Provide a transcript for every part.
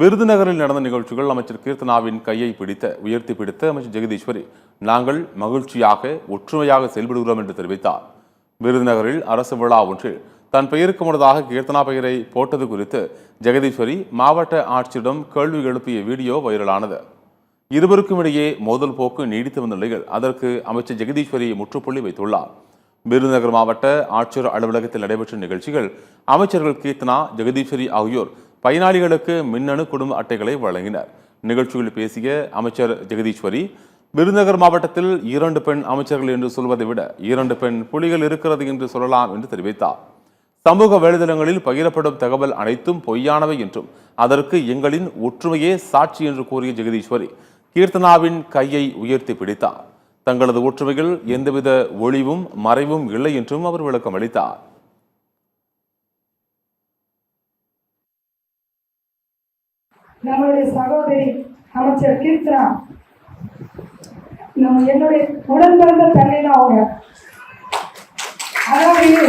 விருதுநகரில் நடந்த நிகழ்ச்சிகள் அமைச்சர் கீர்த்தனாவின் கையை உயர்த்தி பிடித்த அமைச்சர் ஜெகதீஸ்வரி நாங்கள் மகிழ்ச்சியாக ஒற்றுமையாக செயல்படுகிறோம் என்று தெரிவித்தார். விருதுநகரில் அரசு விழா ஒன்றில் தன் பெயருக்கு முன்னதாக கீர்த்தனா பெயரை போட்டது குறித்து ஜெகதீஸ்வரி மாவட்ட ஆட்சியரிடம் கேள்வி எழுப்பிய வீடியோ வைரலானது. இருவருக்கும் இடையே மோதல் போக்கு நீடித்து வந்த நிலையில் அதற்கு அமைச்சர் ஜெகதீஸ்வரி முற்றுப்புள்ளி வைத்துள்ளார். விருதுநகர் மாவட்ட ஆட்சியர் அலுவலகத்தில் நடைபெற்ற நிகழ்ச்சிகள் அமைச்சர்கள் கீர்த்தனா, ஜெகதீஸ்வரி ஆகியோர் பயனாளிகளுக்கு மின்னணு குடும்ப அட்டைகளை வழங்கினர். நிகழ்ச்சியில் பேசிய அமைச்சர் ஜெகதீஸ்வரி, விருதுநகர் மாவட்டத்தில் 2 பெண் அமைச்சர்கள் என்று சொல்வதை விட 2 பெண் புலிகள் இருக்கிறது என்று சொல்லலாம் என்று தெரிவித்தார். சமூக வலைதளங்களில் பகிரப்படும் தகவல் அனைத்தும் பொய்யானவை என்றும் அதற்கு எங்களின் ஒற்றுமையே சாட்சி என்று கூறிய ஜெகதீஸ்வரி கீர்த்தனாவின் கையை உயர்த்தி பிடித்தார். தங்களது ஒற்றுமையில் எந்தவித ஒளிவும் மறைவும் இல்லை என்றும் அவர் விளக்கம் அளித்தார். நம்மளுடைய சகோதரி அமைச்சர் கீர்த்தனா என்னுடைய உடன் பிறந்த தன்னை தான் அவங்க. அதாவது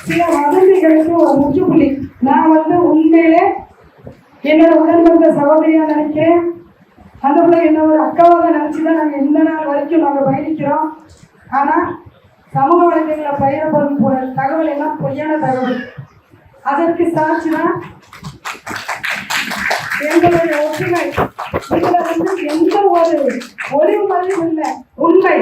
சில வதந்திகளுக்கு ஒரு முற்றுப்புள்ளி. நான் உண்மையிலே என்னோட உடன் பிறந்த சகோதரியா நினைக்கிறேன். அந்த பிள்ளை என்ன ஒரு அக்காவாக நினைச்சுதான் நாங்கள் இந்த நாள் வரைக்கும் நாங்கள் பயணிக்கிறோம். ஆனால் சமூக வலைதளங்களில் பகிரப்படும் தகவல் எல்லாம் பொய்யான தகவல். அதற்கு சாட்சி தான் எங்களுடைய ஒற்றுமை. இதுல எந்த ஒரு ஒளிவு மறைவும் இல்லை. உண்மை